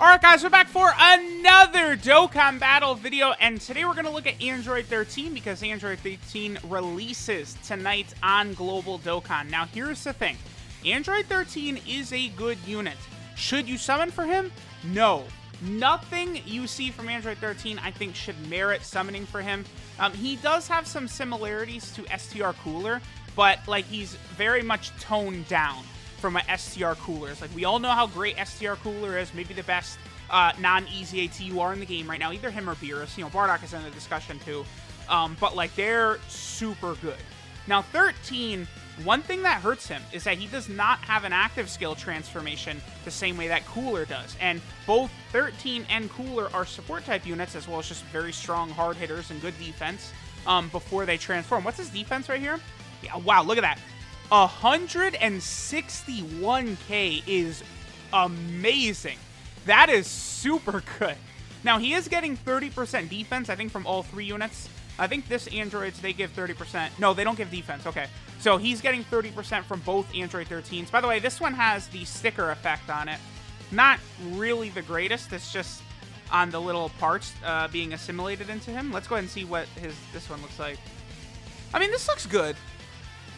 Alright guys, we're back for another Dokkan Battle video, and today we're going to look at Android 13 because Android 13 releases tonight on Global Dokkan. Now here's the thing, Android 13 is a good unit. Should you summon for him? No. Nothing you see from Android 13 I think should merit summoning for him. He does have some similarities to STR Cooler, but like he's very much toned down from a STR Cooler. Like, we all know how great STR Cooler is, maybe the best non-easy ATUR in the game right now, either him or Beerus. You know, Bardock is in the discussion too, but like, they're super good. Now 13, one thing that hurts him is that he does not have an active skill transformation the same way that Cooler does, and both 13 and Cooler are support type units, as well as just very strong hard hitters and good defense before they transform. What's his defense right here? Yeah, wow, look at that. 161k is amazing. That is super good. Now, he is getting 30% defense, I think, from all three units. I think this Androids, they give 30%. No, they don't give defense. Okay. So he's getting 30% from both Android 13s. By the way, this one has the sticker effect on it. Not really the greatest. It's just on the little parts being assimilated into him. Let's go ahead and see what this one looks like. I mean, this looks good.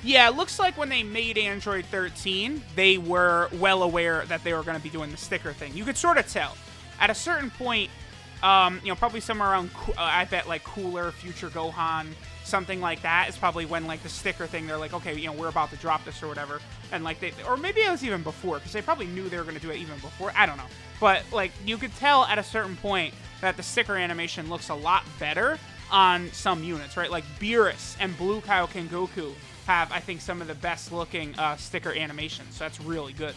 Yeah, it looks like when they made Android 13, they were well aware that they were going to be doing the sticker thing. You could sort of tell. At a certain point, you know, probably somewhere around, I bet, like, Cooler, Future Gohan, something like that is probably when, like, the sticker thing, they're like, okay, you know, we're about to drop this or whatever. And, like, or maybe it was even before, because they probably knew they were going to do it even before. I don't know. But, like, you could tell at a certain point that the sticker animation looks a lot better on some units, right? Like, Beerus and Blue Kaioken Goku have, I think, some of the best looking sticker animations, so that's really good.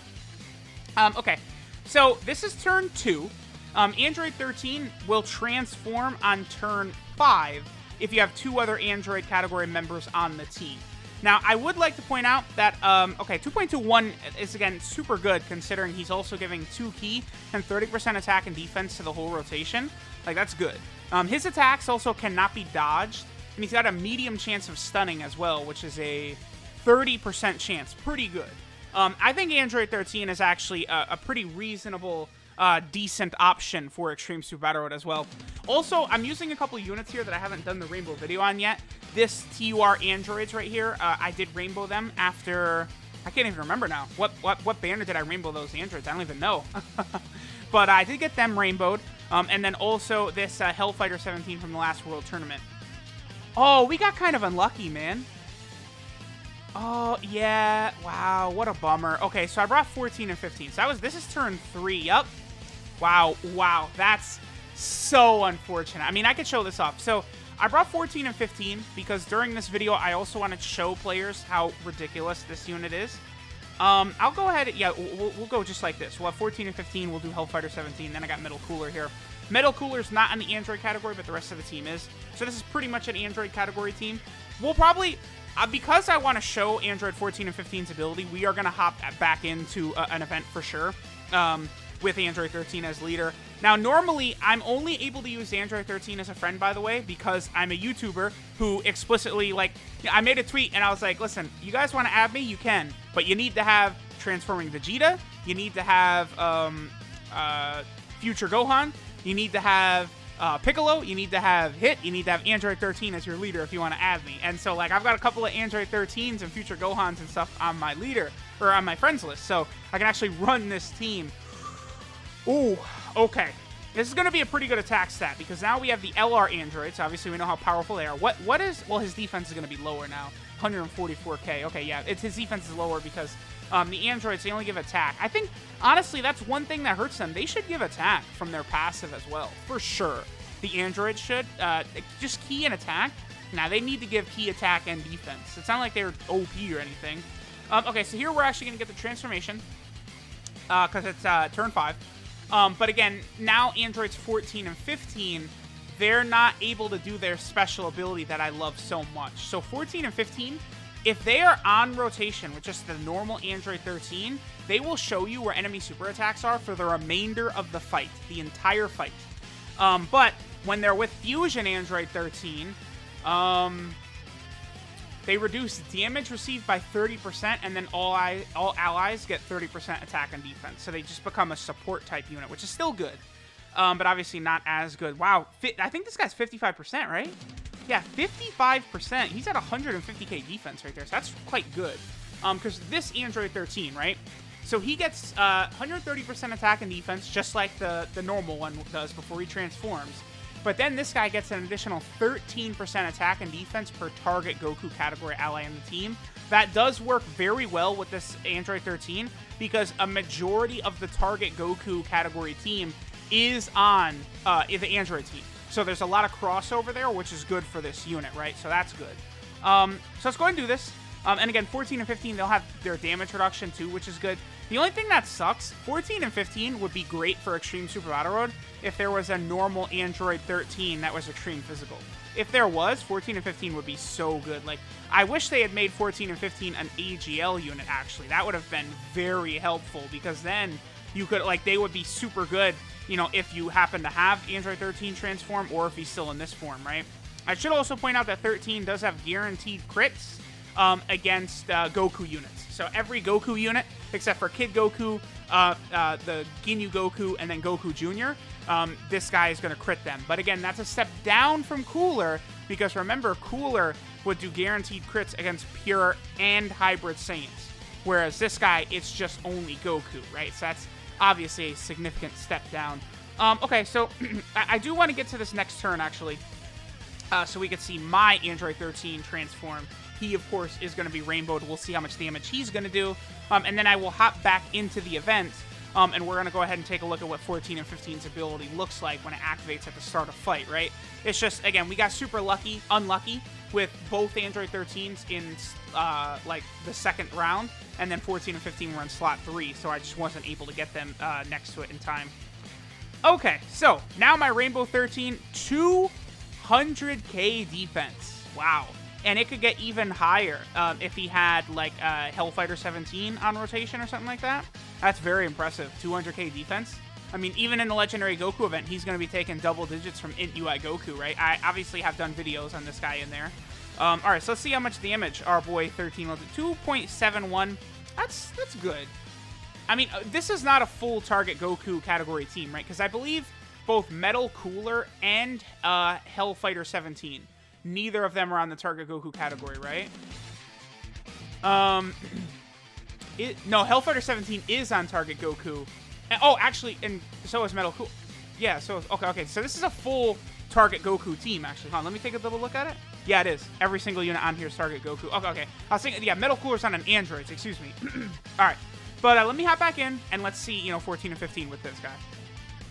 Okay, so this is turn 2. Android 13 will transform on turn 5 if you have 2 other Android category members on the team. Now, I would like to point out that, okay, 2.21 is, again, super good, considering he's also giving 2 key and 30% attack and defense to the whole rotation. Like, that's good. His attacks also cannot be dodged, and he's got a medium chance of stunning as well, which is a 30% chance. Pretty good. I think Android 13 is actually a pretty reasonable, decent option for Extreme Super Battle Road as well. Also, I'm using a couple units here that I haven't done the rainbow video on yet. This TUR Androids right here, I did rainbow them after... I can't even remember now. What banner did I rainbow those Androids? I don't even know. But I did get them rainbowed. And then also this Hellfighter 17 from the last World Tournament. Oh, we got kind of unlucky, man. Oh, yeah. Wow, what a bummer. Okay, so I brought 14 and 15. So this is turn 3. Yup. Wow, that's so unfortunate. I mean, I could show this off. So I brought 14 and 15 because during this video, I also wanted to show players how ridiculous this unit is. I'll go ahead. Yeah, we'll go just like this. We'll have 14 and 15. We'll do Hellfighter 17. Then I got Middle Cooler here. Middle Cooler's not in the Android category, but the rest of the team is. So this is pretty much an Android category team. We'll probably, because I want to show Android 14 and 15's ability, we are going to hop back into an event for sure with Android 13 as leader. Now, normally, I'm only able to use Android 13 as a friend, by the way, because I'm a YouTuber who explicitly, like, I made a tweet and I was like, listen, you guys want to add me? You can, but you need to have Transforming Vegeta. You need to have Future Gohan. You need to have Piccolo, you need to have Hit, you need to have Android 13 as your leader if you want to add me. And so, like, I've got a couple of Android 13s and Future Gohans and stuff on my leader, or on my friends list, so I can actually run this team. Ooh, okay. This is going to be a pretty good attack stat, because now we have the LR Androids. Obviously, we know how powerful they are. What is, well, his defense is going to be lower now. 144k. Okay, yeah, his defense is lower because the Androids, they only give attack. I think, honestly, that's one thing that hurts them. They should give attack from their passive as well, for sure. The Androids should. Just key and attack. Now, they need to give key, attack, and defense. It's not like they're OP or anything. Okay, so here we're actually going to get the transformation, because it's turn 5. But again, now Androids 14 and 15, they're not able to do their special ability that I love so much. So 14 and 15, if they are on rotation with just the normal Android 13, they will show you where enemy super attacks are for the remainder of the fight, the entire fight. But when they're with Fusion Android 13, they reduce damage received by 30%, and then all allies get 30% attack and defense. So they just become a support type unit, which is still good, but obviously not as good. Wow, I think this guy's 55%, right? Yeah, 55%. He's at 150k defense right there, so that's quite good. Because this Android 13, right? So he gets 130% attack and defense, just like the normal one does before he transforms. But then this guy gets an additional 13% attack and defense per target Goku category ally in the team. That does work very well with this Android 13 because a majority of the target Goku category team is on the Android team. So there's a lot of crossover there, which is good for this unit, right? So that's good. So let's go ahead and do this. And again, 14 and 15, they'll have their damage reduction too, which is good. The only thing that sucks, 14 and 15 would be great for Extreme Super Battle Road if there was a normal Android 13 that was Extreme Physical. If there was, 14 and 15 would be so good. Like, I wish they had made 14 and 15 an AGL unit, actually. That would have been very helpful because then you could, like, they would be super good, you know, if you happen to have Android 13 transform or if he's still in this form, right? I should also point out that 13 does have guaranteed crits against Goku units. So every Goku unit, except for Kid Goku, the Ginyu Goku, and then Goku Jr., this guy is going to crit them. But again, that's a step down from Cooler, because remember, Cooler would do guaranteed crits against pure and hybrid Saiyans. Whereas this guy, it's just only Goku, right? So that's obviously a significant step down. Okay, so I do want to get to this next turn, actually, so we can see my Android 13 transform. He, of course, is going to be rainbowed. We'll see how much damage he's going to do. And then I will hop back into the event, and we're going to go ahead and take a look at what 14 and 15's ability looks like when it activates at the start of fight, right? It's just, again, we got super unlucky with both Android 13s in, like, the second round, and then 14 and 15 were in slot 3, so I just wasn't able to get them next to it in time. Okay, so now my Rainbow 13, 200k defense. Wow. And it could get even higher if he had, like, Hellfighter 17 on rotation or something like that. That's very impressive. 200k defense. I mean, even in the Legendary Goku event, he's going to be taking double digits from Int UI Goku, right? I obviously have done videos on this guy in there. All right, so let's see how much damage our boy 13 will do. 2.71. That's good. I mean, this is not a full target Goku category team, right? Because I believe both Metal Cooler and Hellfighter 17... neither of them are on the target Goku category, right? No, Hellfighter 17 is on target Goku. And, oh, actually, and so is Metal Cool. Yeah, so, okay. So this is a full target Goku team, actually. Hold on, let me take a double look at it. Yeah, it is. Every single unit on here is target Goku. Okay. I was thinking, yeah, Metal Cooler's on an Android, excuse me. All right. But let me hop back in, and let's see, 14 and 15 with this guy.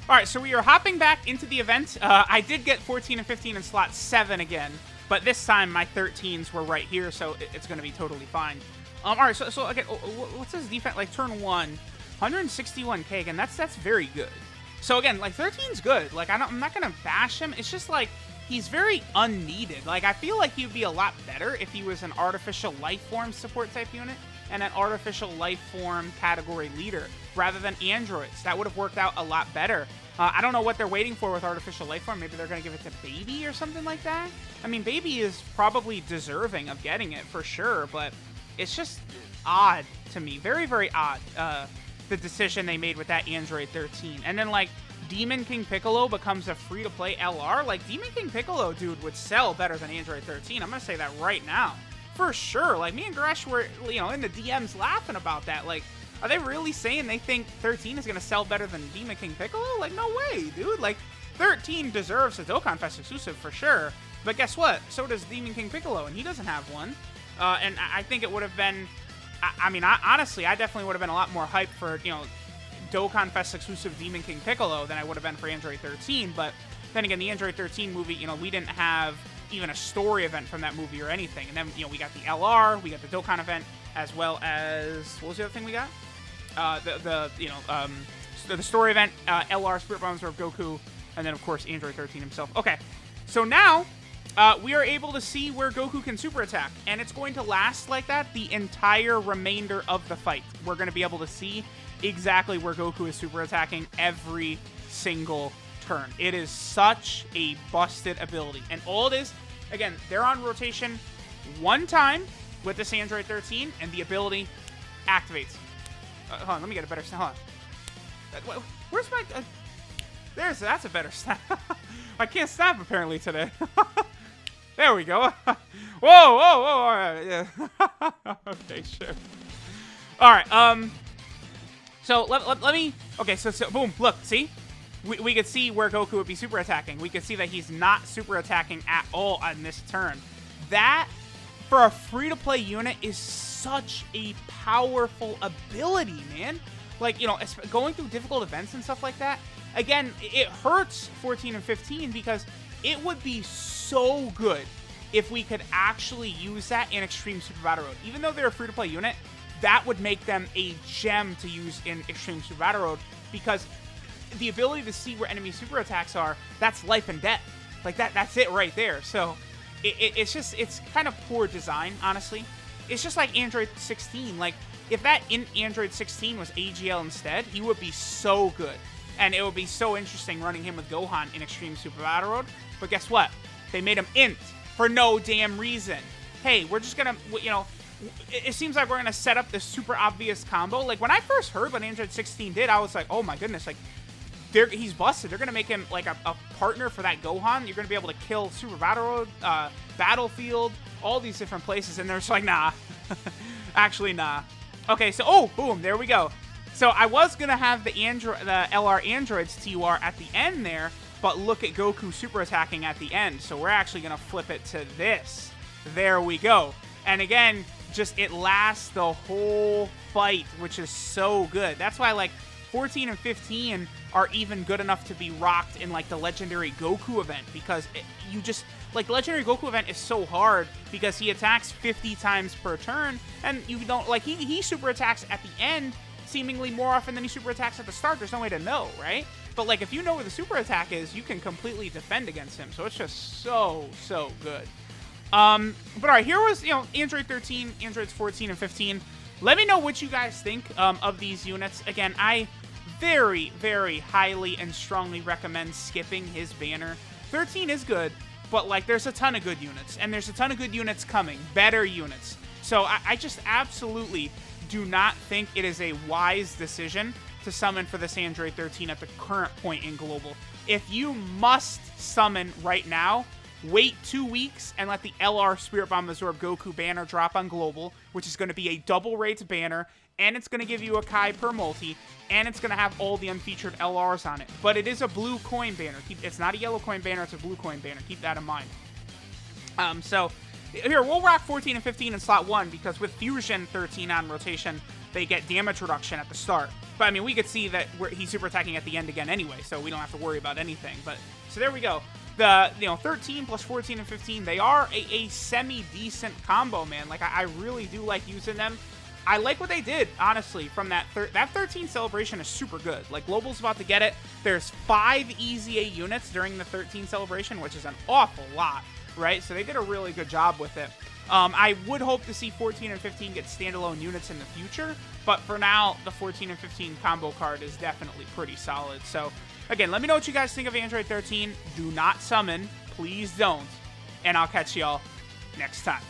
All right, so we are hopping back into the event. I did get 14 and 15 in slot 7 again, but this time my 13s were right here, so it's going to be totally fine. All right, so again, what's his defense? Like, turn 1, 161k again. That's very good. So again, like, 13's good. Like, I'm not going to bash him. It's just, like, he's very unneeded. Like, I feel like he would be a lot better if he was an artificial life form support type unit and an artificial life form category leader rather than androids. That would have worked out a lot better. I don't know what they're waiting for with artificial life form. Maybe they're going to give it to Baby or something like that. I mean, Baby is probably deserving of getting it for sure, but it's just odd to me. Very, very odd, the decision they made with that Android 13. And then, like, Demon King Piccolo becomes a free-to-play LR. Like, Demon King Piccolo, dude, would sell better than Android 13. I'm going to say that right now. For sure. Like, me and Gresh were, in the DMs laughing about that. Like, are they really saying they think 13 is going to sell better than Demon King Piccolo? Like, no way, dude. Like, 13 deserves a Dokkan Fest exclusive for sure. But guess what? So does Demon King Piccolo, and he doesn't have one. And I think it would have been... honestly, I definitely would have been a lot more hyped for, Dokkan Fest exclusive Demon King Piccolo than I would have been for Android 13. But then again, the Android 13 movie, we didn't have even a story event from that movie or anything. And then, we got the LR, we got the Dokkan event, as well as... What was the other thing we got? The story event, LR, Spirit Bombs of Goku, and then, of course, Android 13 himself. Okay, so now we are able to see where Goku can super attack, and it's going to last like that the entire remainder of the fight. We're going to be able to see exactly where Goku is super attacking every single turn. It is such a busted ability, and all it is, again, they're on rotation. one time with this Android 13, and the ability activates. Hold on, let me get a better snap. Hold on. Where's my... that's a better snap. I can't snap, apparently, today. There we go. Whoa, whoa, whoa. All right, yeah. Okay, sure. All right, so let me... Okay, so boom, look, see? We could see where Goku would be super attacking. We could see that he's not super attacking at all on this turn. That, for a free-to-play unit, is such a powerful ability, man. Like, you know, going through difficult events and stuff like that, again, it hurts 14 and 15 because it would be so good if we could actually use that in Extreme Super Battle Road. Even though they're a free-to-play unit, that would make them a gem to use in Extreme Super Battle Road because the ability to see where enemy super attacks are, that's life and death. Like, that's it right there. So, it's kind of poor design, honestly. It's just like Android 16. Like, if that in Android 16 was AGL instead, he would be so good. And it would be so interesting running him with Gohan in Extreme Super Battle Road. But guess what? They made him int for no damn reason. Hey, we're just gonna, you know, it seems like we're gonna set up this super obvious combo. Like, when I first heard what Android 16 did, I was like, oh my goodness, like, he's busted. They're going to make him like a partner for that Gohan. You're going to be able to kill Super Battle Road, Battlefield, all these different places. And they're just like, nah. Actually, nah. Okay, so, oh, boom, there we go. So I was going to have the LR Androids TUR at the end there, but look at Goku super attacking at the end. So we're actually going to flip it to this. There we go. And again, just it lasts the whole fight, which is so good. That's why, like, 14 and 15 are even good enough to be rocked in, like, the Legendary Goku event, because you just, like, the Legendary Goku event is so hard because he attacks 50 times per turn, and you don't, like, he super attacks at the end seemingly more often than he super attacks at the start. There's no way to know, right? But, like, if you know where the super attack is, you can completely defend against him, so it's just so good. But all right, here was, you know, Android 13, Androids 14 and 15. Let me know what you guys think of these units. Again, I very, very highly and strongly recommend skipping his banner. 13 is good, but, like, there's a ton of good units, and there's a ton of good units coming, better units. So I just absolutely do not think it is a wise decision to summon for this Android 13 at the current point in Global. If you must summon right now, wait 2 weeks and let the LR Spirit Bomb Absorb Goku banner drop on Global, which is going to be a double rates banner, and it's going to give you a Kai per multi, and it's going to have all the unfeatured LRs on it. But it is a blue coin banner. It's not a yellow coin banner, it's a blue coin banner. Keep that in mind. So, here, we'll rock 14 and 15 in slot 1, because with Fusion 13 on rotation, they get damage reduction at the start. But, I mean, we could see that he's super attacking at the end again anyway, so we don't have to worry about anything. But, so there we go. The, you know, 13 plus 14 and 15, they are a semi-decent combo, man. Like, I really do like using them. I like what they did, honestly, from that 13 celebration is super good. Like, Global's about to get it. There's 5 EZA units during the 13 celebration, which is an awful lot, right? So they did a really good job with it. I would hope to see 14 and 15 get standalone units in the future, but for now, the 14 and 15 combo card is definitely pretty solid. So, again, let me know what you guys think of Android 13. Do not summon. Please don't. And I'll catch y'all next time.